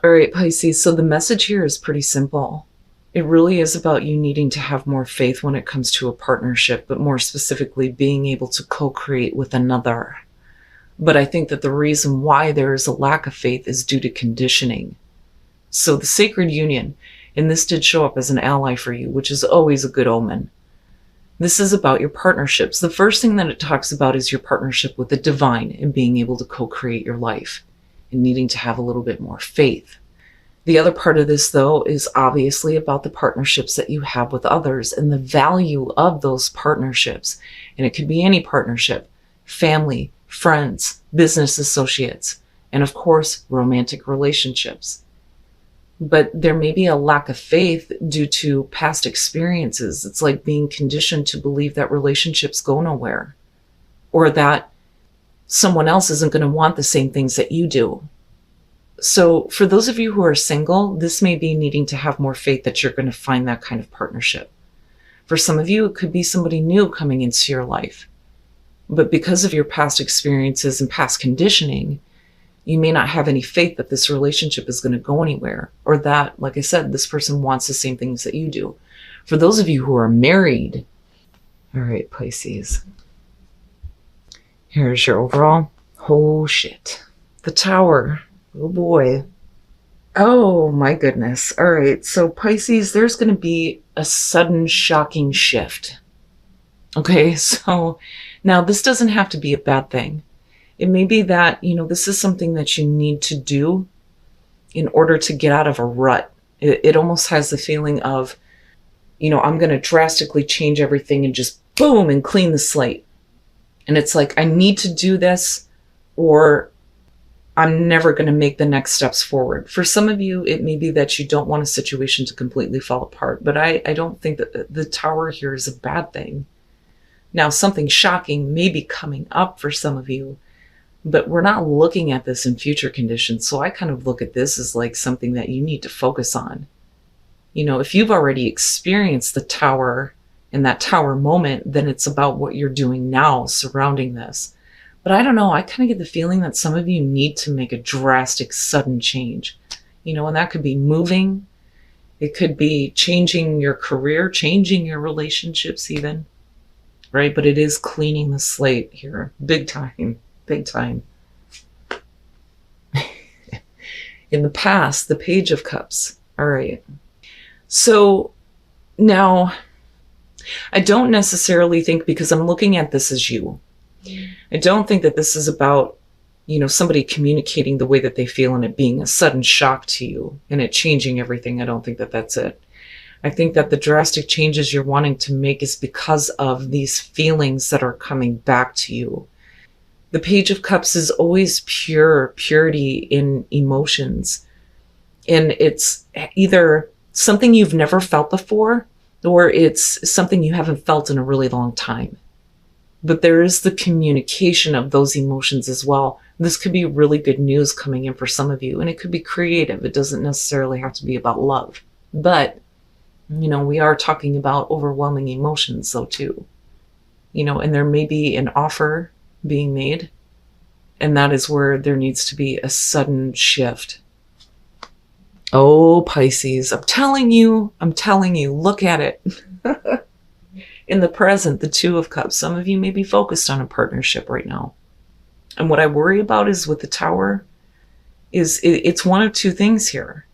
All right, Pisces. So the message here is pretty simple. It really is about you needing to have more faith when it comes to a partnership, but more specifically, being able to co-create with another. But I think that the reason why there is a lack of faith is due to conditioning. So the sacred union, and this did show up as an ally for you, which is always a good omen. This is about your partnerships. The first thing that it talks about is your partnership with the divine and being able to co-create your life and needing to have a little bit more faith. The other part of this, though, is obviously about the partnerships that you have with others and the value of those partnerships. And it could be any partnership, family, friends, business associates, and of course, romantic relationships. But there may be a lack of faith due to past experiences. It's like being conditioned to believe that relationships go nowhere, or that someone else isn't going to want the same things that you do. So for those of you who are single, this may be needing to have more faith that you're going to find that kind of partnership. For some of you, it could be somebody new coming into your life. But because of your past experiences and past conditioning, you may not have any faith that this relationship is going to go anywhere, or that, like I said, this person wants the same things that you do. For those of you who are married, all right, Pisces, here's your overall. Oh, shit. The Tower. Oh, boy. Oh, my goodness. All right, so Pisces, there's going to be a sudden, shocking shift. Okay, so now this doesn't have to be a bad thing. It may be that, this is something that you need to do in order to get out of a rut. It almost has the feeling of, I'm going to drastically change everything and just boom and clean the slate. And it's like, I need to do this or I'm never going to make the next steps forward. For some of you, it may be that you don't want a situation to completely fall apart, but I don't think that the Tower here is a bad thing. Now, something shocking may be coming up for some of you, but we're not looking at this in future conditions. So I kind of look at this as like something that you need to focus on. If you've already experienced the Tower and that Tower moment, then it's about what you're doing now surrounding this. But I don't know, I kind of get the feeling that some of you need to make a drastic, sudden change. And that could be moving. It could be changing your career, changing your relationships even, right? But it is cleaning the slate here, big time, big time. In the past, the Page of Cups. All right. So now, I don't necessarily think, because I'm looking at this as you, I don't think that this is about, somebody communicating the way that they feel and it being a sudden shock to you and it changing everything. I don't think that that's it. I think that the drastic changes you're wanting to make is because of these feelings that are coming back to you. The Page of Cups is always purity in emotions. And it's either something you've never felt before, or it's something you haven't felt in a really long time. But there is the communication of those emotions as well. This could be really good news coming in for some of you, and it could be creative. It doesn't necessarily have to be about love. But, we are talking about overwhelming emotions though too. And there may be an offer being made, and that is where there needs to be a sudden shift. Oh, Pisces, I'm telling you, look at it. In the present, the Two of Cups, some of you may be focused on a partnership right now. And what I worry about is with the Tower, is it's one of two things here.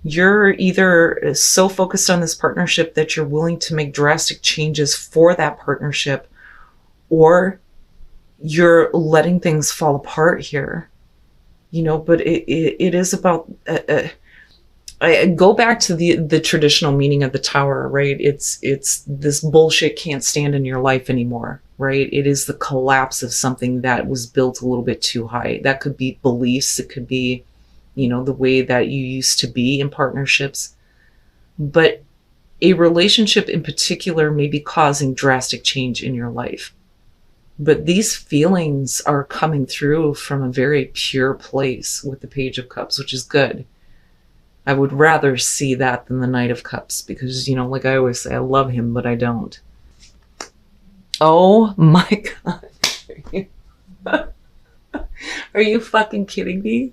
You're either so focused on this partnership that you're willing to make drastic changes for that partnership, or you're letting things fall apart here. But it is about... I go back to the traditional meaning of the Tower, right? It's this bullshit can't stand in your life anymore, right? It is the collapse of something that was built a little bit too high. That could be beliefs. It could be, the way that you used to be in partnerships. But a relationship in particular may be causing drastic change in your life. But these feelings are coming through from a very pure place with the Page of Cups, which is good. I would rather see that than the Knight of Cups because, like I always say, I love him, but I don't. Oh my God. Are you fucking kidding me?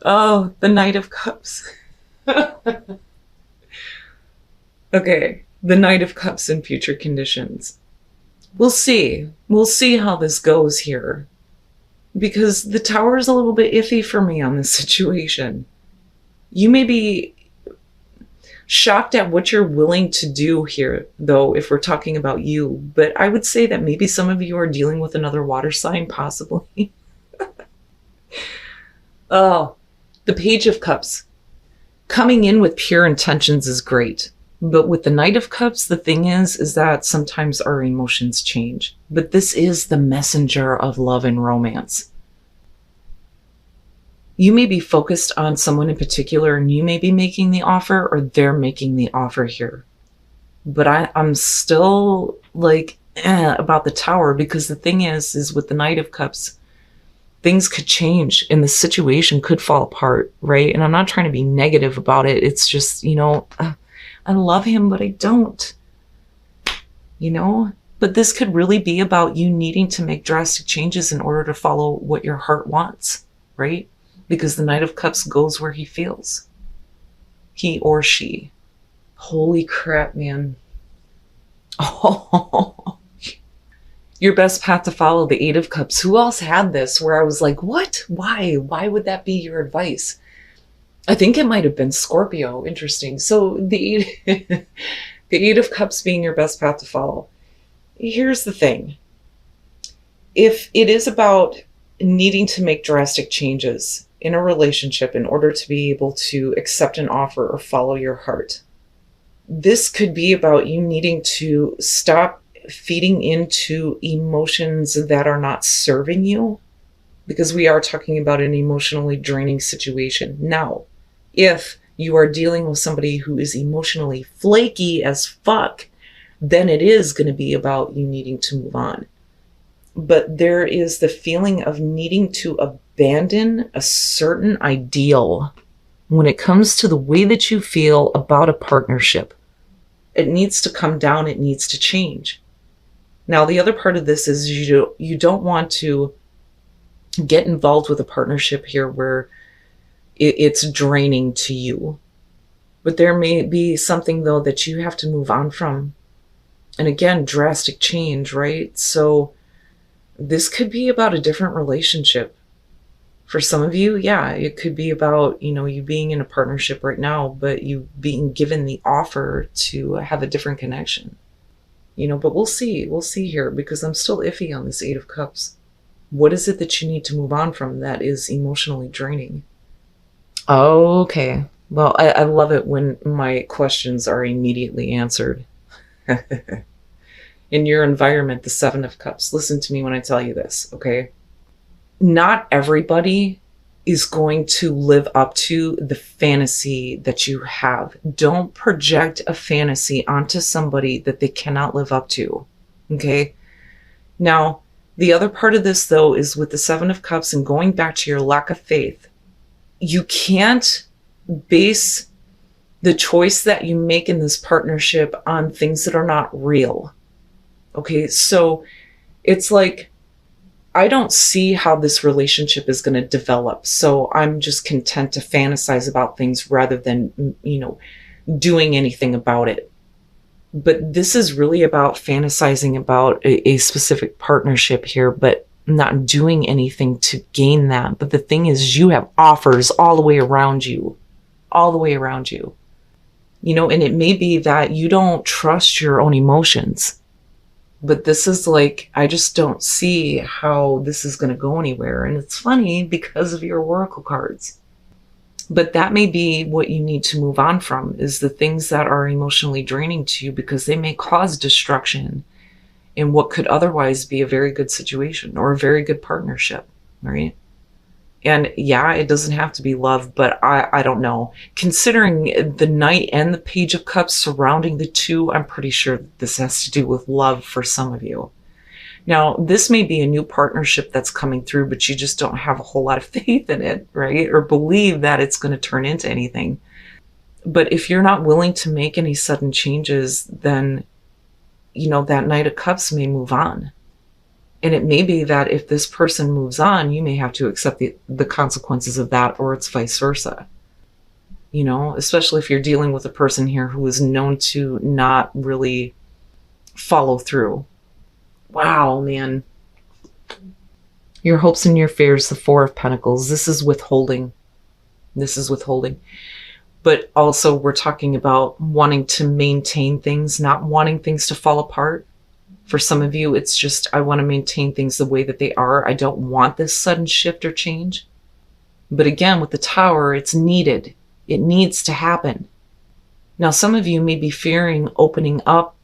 Oh, the Knight of Cups. Okay, the Knight of Cups in future conditions. We'll see. We'll see how this goes here. Because the Tower is a little bit iffy for me on this situation. You may be shocked at what you're willing to do here, though, if we're talking about you. But I would say that maybe some of you are dealing with another water sign, possibly. Oh, the Page of Cups. Coming in with pure intentions is great. But with the Knight of Cups, the thing is that sometimes our emotions change. But this is the messenger of love and romance. You may be focused on someone in particular and you may be making the offer or they're making the offer here. But I'm still like about the Tower, because the thing is with the Knight of Cups, things could change and the situation could fall apart, right? And I'm not trying to be negative about it. It's just, I love him, but I don't, But this could really be about you needing to make drastic changes in order to follow what your heart wants, right? Because the Knight of Cups goes where he feels. He or she. Holy crap, man. Oh, your best path to follow, the Eight of Cups. Who else had this where I was like, what? Why? Why would that be your advice? I think it might have been Scorpio. Interesting. So the Eight of Cups being your best path to follow. Here's the thing. If it is about needing to make drastic changes in a relationship in order to be able to accept an offer or follow your heart, this could be about you needing to stop feeding into emotions that are not serving you, because we are talking about an emotionally draining situation. Now, if you are dealing with somebody who is emotionally flaky as fuck, then it is going to be about you needing to move on. But there is the feeling of needing to abandon a certain ideal when it comes to the way that you feel about a partnership. It needs to come down. It needs to change. Now, the other part of this is you don't want to get involved with a partnership here where it's draining to you. But there may be something, though, that you have to move on from. And again, drastic change, right? So this could be about a different relationship. For some of you, yeah, it could be about, you being in a partnership right now, but you being given the offer to have a different connection. But we'll see. We'll see here, because I'm still iffy on this Eight of Cups. What is it that you need to move on from that is emotionally draining? Okay. Well, I love it when my questions are immediately answered. In your environment, the Seven of Cups. Listen to me when I tell you this, okay? Not everybody is going to live up to the fantasy that you have. Don't project a fantasy onto somebody that they cannot live up to, okay? Now, the other part of this, though, is with the Seven of Cups and going back to your lack of faith. You can't base the choice that you make in this partnership on things that are not real. Okay, so it's like, I don't see how this relationship is going to develop. So I'm just content to fantasize about things rather than, doing anything about it. But this is really about fantasizing about a specific partnership here, but not doing anything to gain that. But the thing is, you have offers all the way around you, and it may be that you don't trust your own emotions. But this is like, I just don't see how this is going to go anywhere. And it's funny because of your oracle cards. But that may be what you need to move on from, is the things that are emotionally draining to you, because they may cause destruction in what could otherwise be a very good situation or a very good partnership, right? And yeah, it doesn't have to be love, but I don't know. Considering the Knight and the Page of Cups surrounding the two, I'm pretty sure that this has to do with love for some of you. Now, this may be a new partnership that's coming through, but you just don't have a whole lot of faith in it, right? Or believe that it's going to turn into anything. But if you're not willing to make any sudden changes, then, that Knight of Cups may move on. And it may be that if this person moves on, you may have to accept the consequences of that, or it's vice versa. You know, especially if you're dealing with a person here who is known to not really follow through. Wow, man. Your hopes and your fears, the Four of Pentacles. This is withholding. This is withholding. But also we're talking about wanting to maintain things, not wanting things to fall apart. For some of you, it's just, I want to maintain things the way that they are. I don't want this sudden shift or change. But again, with the Tower, it's needed. It needs to happen. Now, some of you may be fearing opening up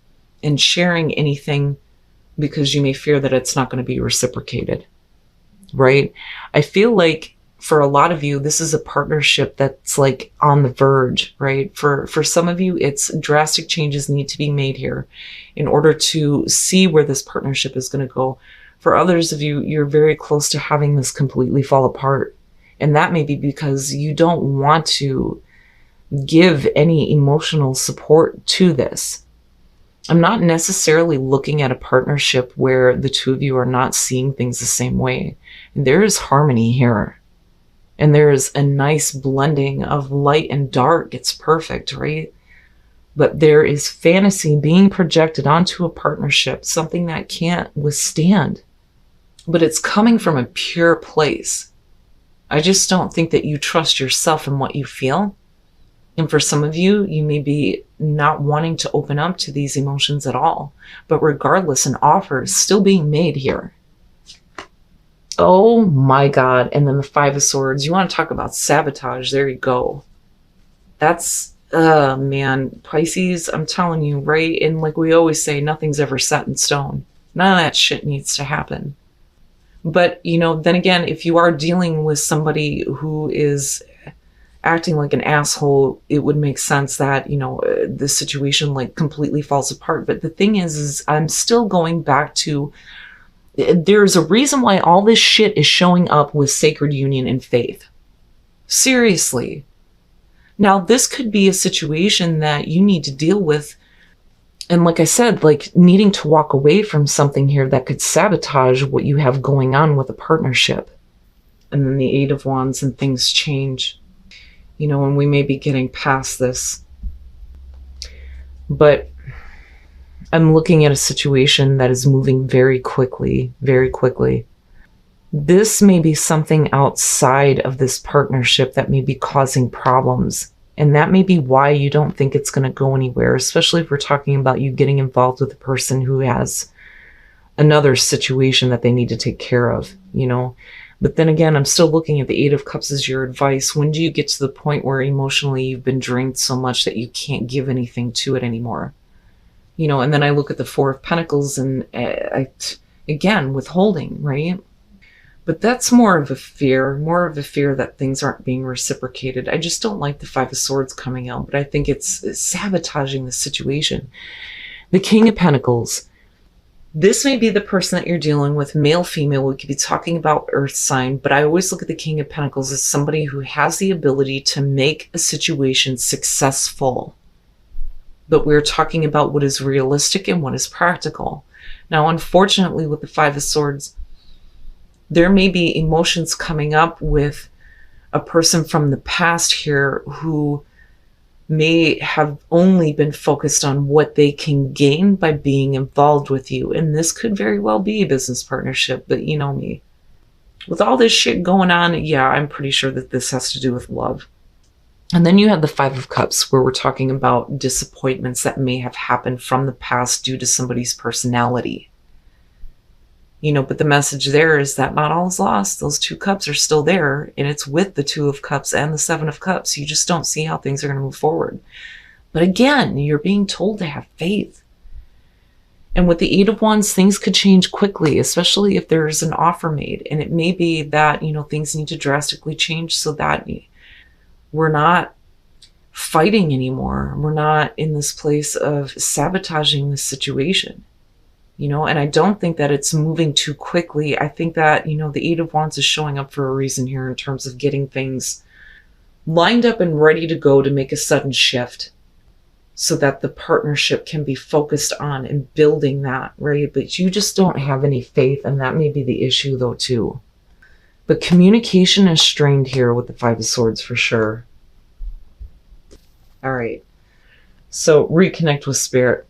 and sharing anything because you may fear that it's not going to be reciprocated, right? I feel like for a lot of you, this is a partnership that's like on the verge, right? For some of you, it's drastic changes need to be made here in order to see where this partnership is going to go. For others of you, you're very close to having this completely fall apart. And that may be because you don't want to give any emotional support to this. I'm not necessarily looking at a partnership where the two of you are not seeing things the same way. There is harmony here. And there's a nice blending of light and dark. It's perfect, right? But there is fantasy being projected onto a partnership, something that can't withstand. But it's coming from a pure place. I just don't think that you trust yourself and what you feel. And for some of you, you may be not wanting to open up to these emotions at all. But regardless, an offer is still being made here. Oh my God. And then the Five of Swords. You want to talk about sabotage. There you go. That's, man, Pisces, I'm telling you, right? And like we always say, nothing's ever set in stone. None of that shit needs to happen. But, you know, then again, if you are dealing with somebody who is acting like an asshole, it would make sense that, you know, the situation like completely falls apart. But the thing is I'm still going back to, there's a reason why all this shit is showing up with sacred union and faith. Seriously. Now, this could be a situation that you need to deal with. And like I said, like needing to walk away from something here that could sabotage what you have going on with a partnership. And then the Eight of Wands and things change. You know, and we may be getting past this. But I'm looking at a situation that is moving very quickly, very quickly. This may be something outside of this partnership that may be causing problems. And that may be why you don't think it's going to go anywhere, especially if we're talking about you getting involved with a person who has another situation that they need to take care of, you know. But then again, I'm still looking at the Eight of Cups as your advice. When do you get to the point where emotionally you've been drained so much that you can't give anything to it anymore? You know, and then I look at the Four of Pentacles and again, withholding, right? But that's more of a fear that things aren't being reciprocated. I just don't like the Five of Swords coming out, but I think it's sabotaging the situation. The King of Pentacles. This may be the person that you're dealing with, male, female. We could be talking about earth sign, but I always look at the King of Pentacles as somebody who has the ability to make a situation successful. But we're talking about what is realistic and what is practical. Now, unfortunately, with the Five of Swords, there may be emotions coming up with a person from the past here who may have only been focused on what they can gain by being involved with you. And this could very well be a business partnership, but you know me. With all this shit going on, yeah, I'm pretty sure that this has to do with love. And then you have the Five of Cups, where we're talking about disappointments that may have happened from the past due to somebody's personality. You know, but the message there is that not all is lost. Those two cups are still there, and it's with the Two of Cups and the Seven of Cups. You just don't see how things are going to move forward. But again, you're being told to have faith. And with the Eight of Wands, things could change quickly, especially if there's an offer made. And it may be that, you know, things need to drastically change so that we're not fighting anymore. We're not in this place of sabotaging the situation. You know, and I don't think that it's moving too quickly. I think that, you know, the Eight of Wands is showing up for a reason here in terms of getting things lined up and ready to go to make a sudden shift. so that the partnership can be focused on and building that, right? But you just don't have any faith, and that may be the issue though too. But communication is strained here with the Five of Swords for sure. All right. So reconnect with spirit.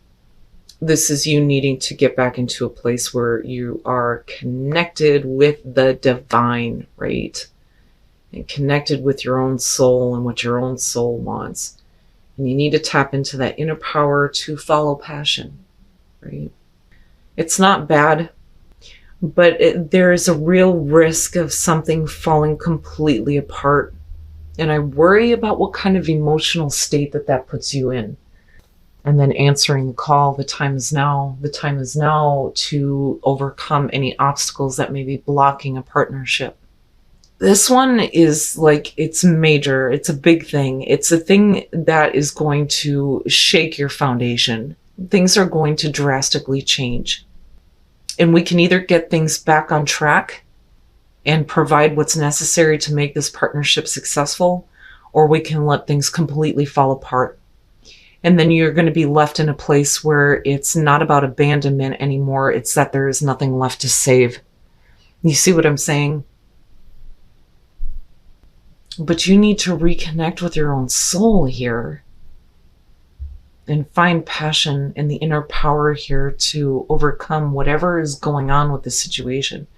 This is you needing to get back into a place where you are connected with the divine, right? And connected with your own soul and what your own soul wants. And you need to tap into that inner power to follow passion, right? It's not bad, but there is a real risk of something falling completely apart. And I worry about what kind of emotional state that puts you in. And then answering the call, the time is now. The time is now to overcome any obstacles that may be blocking a partnership. This one is like, it's major. It's a big thing. It's a thing that is going to shake your foundation. Things are going to drastically change. And we can either get things back on track and provide what's necessary to make this partnership successful, or we can let things completely fall apart. And then you're going to be left in a place where it's not about abandonment anymore. It's that there is nothing left to save. You see what I'm saying? But you need to reconnect with your own soul here and find passion and the inner power here to overcome whatever is going on with the situation.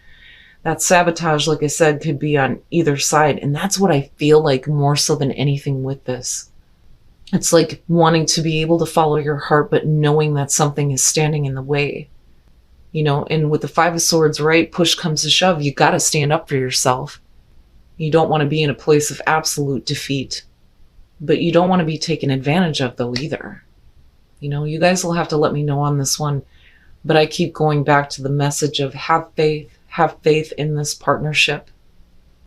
That sabotage, like I said, could be on either side. And that's what I feel like more so than anything with this. It's like wanting to be able to follow your heart, but knowing that something is standing in the way. You know, and with the Five of Swords, right, push comes to shove, you got to stand up for yourself. You don't want to be in a place of absolute defeat, but you don't want to be taken advantage of though either. You know, you guys will have to let me know on this one, but I keep going back to the message of have faith in this partnership.